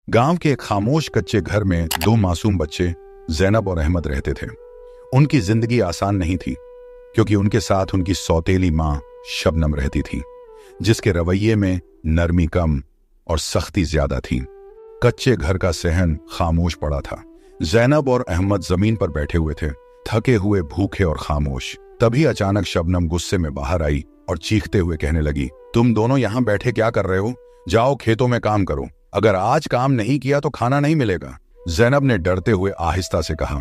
गांव के एक खामोश कच्चे घर में दो मासूम बच्चे जैनब और अहमद रहते थे। उनकी जिंदगी आसान नहीं थी, क्योंकि उनके साथ उनकी सौतेली मां शबनम रहती थी, जिसके रवैये में नरमी कम और सख्ती ज्यादा थी। कच्चे घर का सहन खामोश पड़ा था। जैनब और अहमद जमीन पर बैठे हुए थे, थके हुए, भूखे और खामोश। तभी अचानक शबनम गुस्से में बाहर आई और चीखते हुए कहने लगी, तुम दोनों यहां बैठे क्या कर रहे हो? जाओ खेतों में काम करो। अगर आज काम नहीं किया तो खाना नहीं मिलेगा। जैनब ने डरते हुए आहिस्ता से कहा,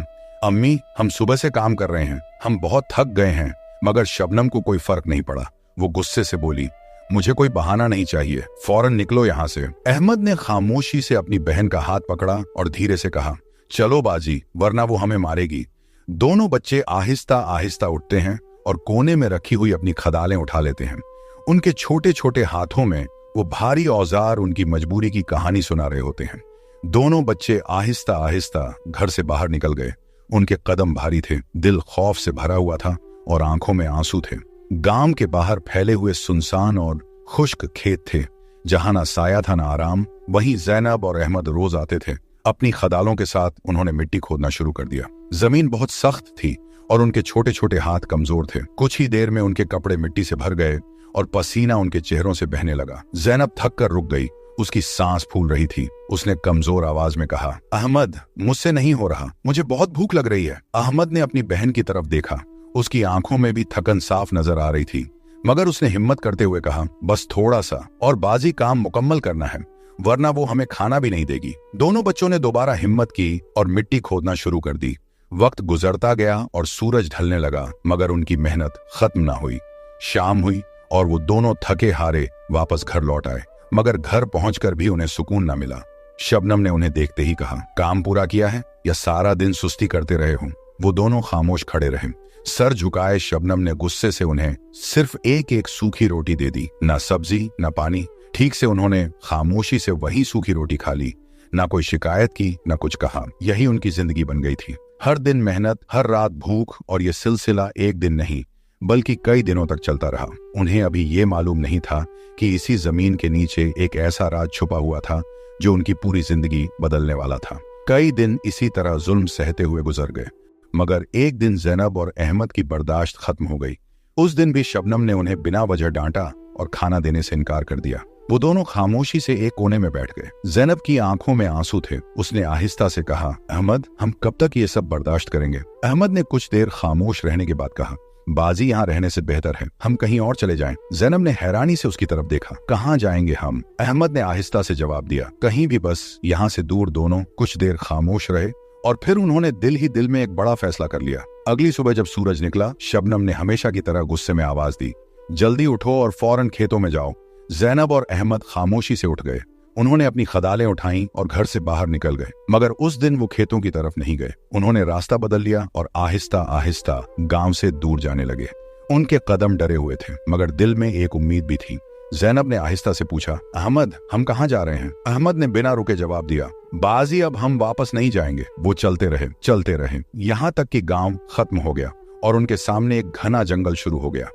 अम्मी, हम सुबह से काम कर रहे हैं, हम बहुत थक गए हैं। मगर शबनम को कोई फर्क नहीं पड़ा। वो गुस्से से बोली, मुझे कोई बहाना नहीं चाहिए, फौरन निकलो यहाँ से। अहमद ने खामोशी से अपनी बहन का हाथ पकड़ा और धीरे से कहा, चलो बाजी, वरना वो हमें मारेगी। दोनों बच्चे आहिस्ता आहिस्ता उठते हैं और कोने में रखी हुई अपनी खदालें उठा लेते हैं। उनके छोटे छोटे हाथों में वो भारी औजार उनकी मजबूरी की कहानी सुना रहे होते हैं। दोनों बच्चे आहिस्ता आहिस्ता घर से बाहर निकल गए। उनके कदम भारी थे, दिल खौफ से भरा हुआ था और आंखों में आंसू थे। गांव के बाहर फैले हुए सुनसान और खुश्क खेत थे, जहां ना साया था ना आराम। वहीं जैनब और अहमद रोज आते थे। अपनी खदालों के साथ उन्होंने मिट्टी खोदना शुरू कर दिया। जमीन बहुत सख्त थी और उनके छोटे छोटे हाथ कमजोर थे। कुछ ही देर में उनके कपड़े मिट्टी से भर गए और पसीना उनके चेहरों से बहने लगा। जैनब थक कर रुक गई, उसकी सांस फूल रही थी। उसने कमजोर आवाज में कहा, अहमद, मुझसे नहीं हो रहा, मुझे बहुत भूख लग रही है। अहमद ने अपनी बहन की तरफ देखा। उसकी आंखों में भी थकन साफ नजर आ रही थी, मगर उसने हिम्मत करते हुए कहा, बस थोड़ा सा और बाजी, काम मुकम्मल करना है, वरना वो हमें खाना भी नहीं देगी। दोनों बच्चों ने दोबारा हिम्मत की और मिट्टी खोदना शुरू कर दी। वक्त गुजरता गया और सूरज ढलने लगा, मगर उनकी मेहनत खत्म ना हुई। शाम हुई और वो दोनों थके हारे वापस घर लौट आए, मगर घर पहुंचकर भी उन्हें सुकून न मिला। शबनम ने उन्हें देखते ही कहा, काम पूरा किया है या सारा दिन सुस्ती करते रहे हो? वो दोनों खामोश खड़े रहे। सर झुकाए शबनम ने गुस्से से उन्हें सिर्फ एक एक सूखी रोटी दे दी। ना सब्जी ना पानी। ठीक से उन्होंने खामोशी से वही सूखी रोटी खा ली। ना कोई शिकायत की, ना कुछ कहा। यही उनकी जिंदगी बन गई थी। हर दिन मेहनत, हर रात भूख, और ये सिलसिला एक दिन नहीं बल्कि कई दिनों तक चलता रहा। उन्हें अभी ये मालूम नहीं था कि इसी जमीन के नीचे एक ऐसा राज छुपा हुआ था जो उनकी पूरी जिंदगी बदलने वाला था। कई दिन इसी तरह जुल्म सहते हुए गुजर गए, मगर एक दिन जैनब और अहमद की बर्दाश्त खत्म हो गई। उस दिन भी शबनम ने उन्हें बिना वजह डांटा और खाना देने से इनकार कर दिया। वो दोनों खामोशी से एक कोने में बैठ गए। जैनब की आंखों में आंसू थे। उसने आहिस्ता से कहा, अहमद, हम कब तक ये सब बर्दाश्त करेंगे? अहमद ने कुछ देर खामोश रहने के बाद कहा, बाजी, यहाँ रहने से बेहतर है हम कहीं और चले जाएं। जैनब ने हैरानी से उसकी तरफ देखा। कहाँ जाएंगे हम? अहमद ने आहिस्ता से जवाब दिया, कहीं भी, बस यहाँ से दूर। दोनों कुछ देर खामोश रहे और फिर उन्होंने दिल ही दिल में एक बड़ा फैसला कर लिया। अगली सुबह जब सूरज निकला, शबनम ने हमेशा की तरह गुस्से में आवाज दी, जल्दी उठो और फौरन खेतों में जाओ। जैनब और अहमद खामोशी से उठ गए। उन्होंने अपनी खदालें उठाईं और घर से बाहर निकल गए, मगर उस दिन वो खेतों की तरफ नहीं गए। उन्होंने रास्ता बदल लिया और आहिस्ता आहिस्ता गांव से दूर जाने लगे। उनके कदम डरे हुए थे, मगर दिल में एक उम्मीद भी थी। जैनब ने आहिस्ता से पूछा, अहमद, हम कहाँ जा रहे हैं? अहमद ने बिना रुके जवाब दिया, बाजी, अब हम वापस नहीं जाएंगे। वो चलते रहे यहाँ तक कि गांव खत्म हो गया और उनके सामने एक घना जंगल शुरू हो गया।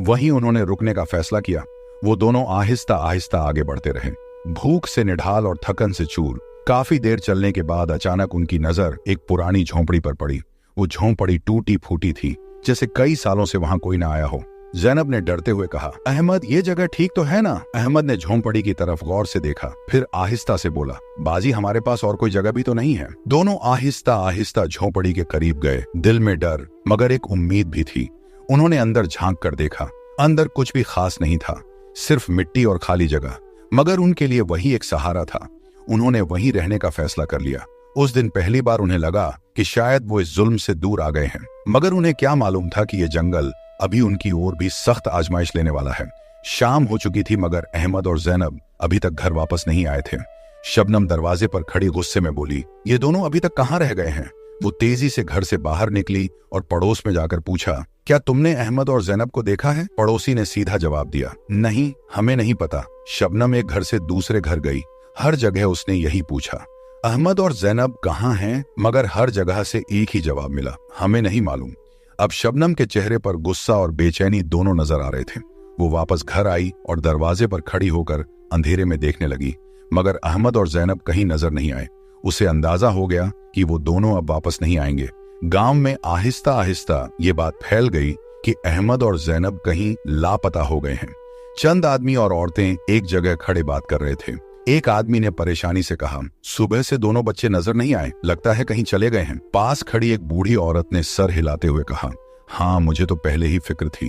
वहीं उन्होंने रुकने का फैसला किया। वो दोनों आहिस्ता आहिस्ता आगे बढ़ते रहे, भूख से निढाल और थकन से चूर। काफी देर चलने के बाद अचानक उनकी नजर एक पुरानी झोंपड़ी पर पड़ी। वो झोंपड़ी टूटी फूटी थी, जैसे कई सालों से वहां कोई ना आया हो। जैनब ने डरते हुए कहा, अहमद, ये जगह ठीक तो है ना? अहमद ने झोंपड़ी की तरफ गौर से देखा, फिर आहिस्ता से बोला, बाजी, हमारे पास और कोई जगह भी तो नहीं है। दोनों आहिस्ता आहिस्ता झोंपड़ी के करीब गए। दिल में डर मगर एक उम्मीद भी थी। उन्होंने अंदर झांक कर देखा। अंदर कुछ भी खास नहीं था, सिर्फ मिट्टी और खाली जगह, मगर उनके लिए वही एक सहारा था। उन्होंने वहीं रहने का फैसला कर लिया। उस दिन पहली बार उन्हें लगा कि शायद वो इस जुल्म से दूर आ गए हैं, मगर उन्हें क्या मालूम था कि ये जंगल अभी उनकी ओर भी सख्त आजमाइश लेने वाला है। शाम हो चुकी थी, मगर अहमद और जैनब अभी तक घर वापस नहीं आए थे। शबनम दरवाजे पर खड़ी गुस्से में बोली, ये दोनों अभी तक कहाँ रह गए हैं? वो तेजी से घर से बाहर निकली और पड़ोस में जाकर पूछा, क्या तुमने अहमद और जैनब को देखा है? पड़ोसी ने सीधा जवाब दिया, नहीं, हमें नहीं पता। शबनम एक घर से दूसरे घर गई। हर जगह उसने यही पूछा, अहमद और जैनब कहाँ हैं? मगर हर जगह से एक ही जवाब मिला, हमें नहीं मालूम। अब शबनम के चेहरे पर गुस्सा और बेचैनी दोनों नजर आ रहे थे। वो वापस घर आई और दरवाजे पर खड़ी होकर अंधेरे में देखने लगी। मगर अहमद और जैनब कहीं नजर नहीं आए। उसे अंदाजा हो गया कि वो दोनों अब वापस नहीं आएंगे। गांव में आहिस्ता आहिस्ता ये बात फैल गई कि अहमद और जैनब कहीं लापता हो गए हैं। चंद आदमी और औरतें एक जगह खड़े बात कर रहे थे। एक आदमी ने परेशानी से कहा, सुबह से दोनों बच्चे नजर नहीं आए, लगता है कहीं चले गए हैं। पास खड़ी एक बूढ़ी औरत ने सर हिलाते हुए कहा, हाँ, मुझे तो पहले ही फिक्र थी।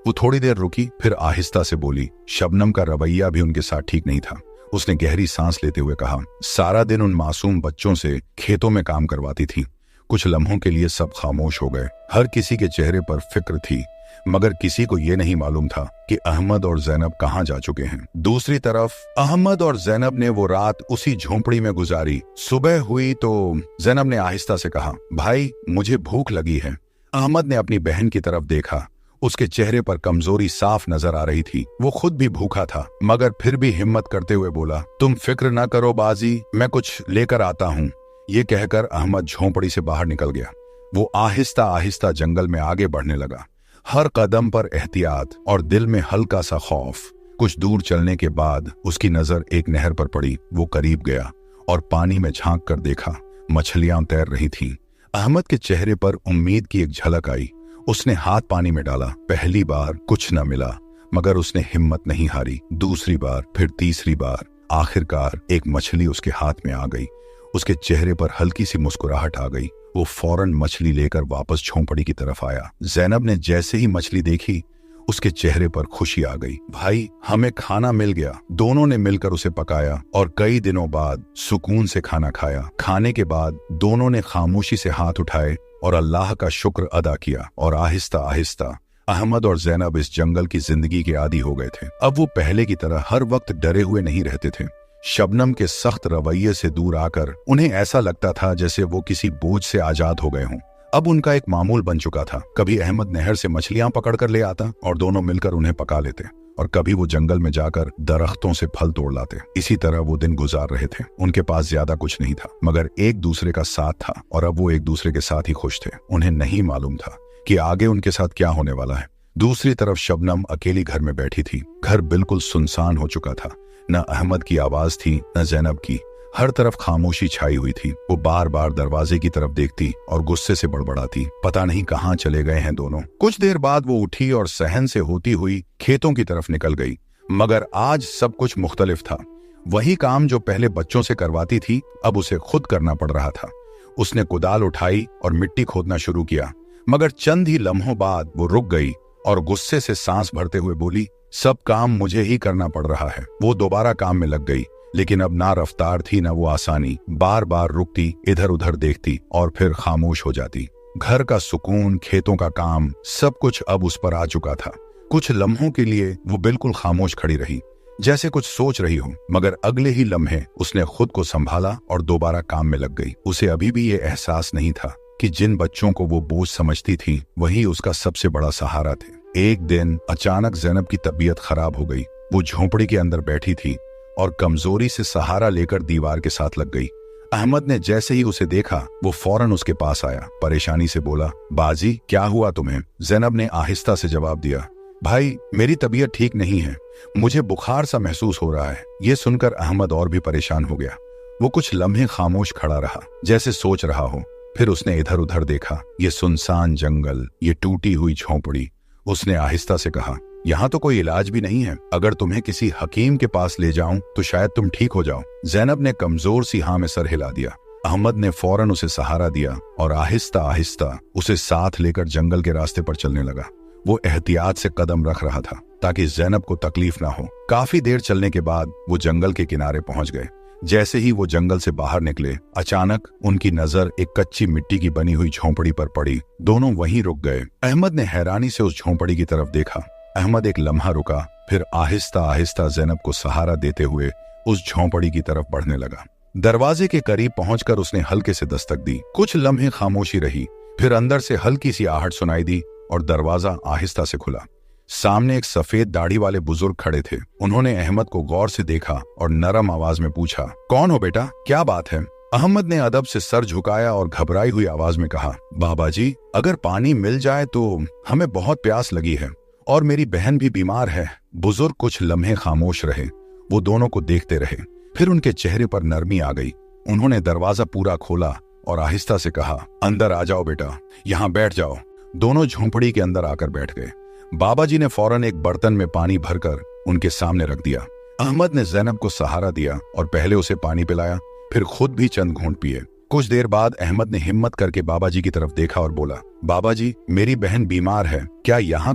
वो थोड़ी देर रुकी, फिर आहिस्ता से बोली। शबनम का रवैया भी उनके साथ ठीक नहीं था। उसने गहरी सांस लेते हुए कहा, सारा दिन उन मासूम बच्चों से खेतों में काम करवाती थी। कुछ लम्हों के लिए सब खामोश हो गए। हर किसी के चेहरे पर फिक्र थी, मगर किसी को यह नहीं मालूम था कि अहमद और जैनब कहां जा चुके हैं। दूसरी तरफ अहमद और जैनब ने वो रात उसी झोंपड़ी में गुजारी। सुबह हुई तो जैनब ने आहिस्ता से कहा, भाई, मुझे भूख लगी है। अहमद ने अपनी बहन की तरफ देखा। उसके चेहरे पर कमजोरी साफ नजर आ रही थी। वो खुद भी भूखा था, मगर फिर भी हिम्मत करते हुए बोला, तुम फिक्र ना करो बाजी, मैं कुछ लेकर आता हूँ। ये कहकर अहमद झोंपड़ी से बाहर निकल गया। वो आहिस्ता आहिस्ता जंगल में आगे बढ़ने लगा, हर कदम पर एहतियात और दिल में हल्का सा खौफ। कुछ दूर चलने के बाद उसकी नजर एक नहर पर पड़ी। वो करीब गया और पानी में झांक कर देखा। मछलियां तैर रही थीं। अहमद के चेहरे पर उम्मीद की एक झलक आई। उसने हाथ पानी में डाला। पहली बार कुछ न मिला, मगर उसने हिम्मत नहीं हारी। दूसरी बार, फिर तीसरी बार। आखिरकार एक मछली उसके हाथ में आ गई। उसके चेहरे पर हल्की सी मुस्कुराहट आ गई। वो फौरन मछली लेकर वापस झोंपड़ी की तरफ आया। जैनब ने जैसे ही मछली देखी, उसके चेहरे पर खुशी आ गई। भाई, हमें खाना मिल गया। दोनों ने मिलकर उसे पकाया और कई दिनों बाद सुकून से खाना खाया। खाने के बाद दोनों ने खामोशी से हाथ उठाए और अल्लाह का शुक्र अदा किया। और आहिस्ता आहिस्ता अहमद और जैनब इस जंगल की जिंदगी के आदी हो गए थे। अब वो पहले की तरह हर वक्त डरे हुए नहीं रहते थे। शबनम के सख्त रवैये से दूर आकर उन्हें ऐसा लगता था जैसे वो किसी बोझ से आजाद हो गए हों। अब उनका एक मामूल बन चुका था। कभी अहमद नहर से मछलियां पकड़कर ले आता और दोनों मिलकर उन्हें पका लेते, और कभी वो जंगल में जाकर दरख्तों से फल तोड़ लाते। इसी तरह वो दिन गुजार रहे थे। उनके पास ज्यादा कुछ नहीं था, मगर एक दूसरे का साथ था, और अब वो एक दूसरे के साथ ही खुश थे। उन्हें नहीं मालूम था कि आगे उनके साथ क्या होने वाला है। दूसरी तरफ शबनम अकेली घर में बैठी थी। घर बिल्कुल सुनसान हो चुका था। न अहमद की आवाज थी, न जैनब की। हर तरफ खामोशी छाई हुई थी। वो बार बार दरवाजे की तरफ देखती और गुस्से से बड़बड़ाती, पता नहीं कहाँ चले गए हैं दोनों। कुछ देर बाद वो उठी और सहन से होती हुई खेतों की तरफ निकल गई। मगर आज सब कुछ मुख्तलिफ था। वही काम जो पहले बच्चों से करवाती थी, अब उसे खुद करना पड़ रहा था। उसने कुदाल उठाई और मिट्टी खोदना शुरू किया, मगर चंद ही लम्हों बाद वो रुक गई और गुस्से से सांस भरते हुए बोली, सब काम मुझे ही करना पड़ रहा है। वो दोबारा काम में लग गई, लेकिन अब ना रफ्तार थी ना वो आसानी। बार बार रुकती, इधर उधर देखती और फिर खामोश हो जाती। घर का सुकून, खेतों का काम, सब कुछ अब उस पर आ चुका था। कुछ लम्हों के लिए वो बिल्कुल खामोश खड़ी रही, जैसे कुछ सोच रही हो, मगर अगले ही लम्हे उसने खुद को संभाला और दोबारा काम में लग गई। उसे अभी भी ये एहसास नहीं था कि जिन बच्चों को वो बोझ समझती थी, वही उसका सबसे बड़ा सहारा थे। एक दिन अचानक जैनब की तबीयत खराब हो गई। वो झोंपड़ी के अंदर बैठी थी और कमजोरी से सहारा लेकर दीवार के साथ लग गई। अहमद ने जैसे ही उसे देखा, वो फौरन उसके पास आया। परेशानी से बोला, बाजी, क्या हुआ तुम्हें? जैनब ने आहिस्ता से जवाब दिया, भाई, मेरी तबीयत ठीक नहीं है। मुझे बुखार सा महसूस हो रहा है। ये सुनकर अहमद और भी परेशान हो गया। वो कुछ लम्हे खामोश खड़ा रहा, जैसे सोच रहा हो। फिर उसने इधर उधर देखा। ये सुनसान जंगल, ये टूटी हुई झोंपड़ी। उसने आहिस्ता से कहा, यहाँ तो कोई इलाज भी नहीं है। अगर तुम्हें किसी हकीम के पास ले जाऊं तो शायद तुम ठीक हो जाओ। जैनब ने कमजोर सी हाँ में सर हिला दिया। अहमद ने फौरन उसे सहारा दिया और आहिस्ता आहिस्ता उसे साथ लेकर जंगल के रास्ते पर चलने लगा। वो एहतियात से कदम रख रहा था ताकि जैनब को तकलीफ ना हो। काफी देर चलने के बाद वो जंगल के किनारे पहुंच गए। जैसे ही वो जंगल से बाहर निकले, अचानक उनकी नजर एक कच्ची मिट्टी की बनी हुई झोंपड़ी पर पड़ी। दोनों वहीं रुक गए। अहमद ने हैरानी से उस झोंपड़ी की तरफ देखा। अहमद एक लम्हा रुका, फिर आहिस्ता आहिस्ता जैनब को सहारा देते हुए उस झोंपड़ी की तरफ बढ़ने लगा। दरवाजे के करीब पहुंचकर उसने हल्के से दस्तक दी। कुछ लम्हे खामोशी रही, फिर अंदर से हल्की सी आहट सुनाई दी और दरवाजा आहिस्ता से खुला। सामने एक सफेद दाढ़ी वाले बुजुर्ग खड़े थे। उन्होंने अहमद को गौर से देखा और नरम आवाज में पूछा, कौन हो बेटा, क्या बात है? अहमद ने अदब से सर झुकाया और घबराई हुई आवाज में कहा, बाबा जी, अगर पानी मिल जाए तो हमें बहुत प्यास लगी है और मेरी बहन भी बीमार है। बुजुर्ग कुछ लम्हे खामोश रहे। वो दोनों को देखते रहे, फिर उनके चेहरे पर नरमी आ गई। उन्होंने दरवाजा पूरा खोला और आहिस्ता से कहा, अंदर आ जाओ बेटा, यहां बैठ जाओ। दोनों झोंपड़ी के अंदर आकर बैठ गए। बाबा जी ने फौरन एक बर्तन में पानी भरकर उनके सामने रख दिया। अहमद ने जैनब को सहारा दिया और पहले उसे पानी पिलाया, फिर खुद भी चंद घूंट पिए। कुछ देर बाद अहमद ने हिम्मत करके बाबा जी की तरफ देखा और बोला, बाबा जी, मेरी बहन बीमार है, क्या यहाँ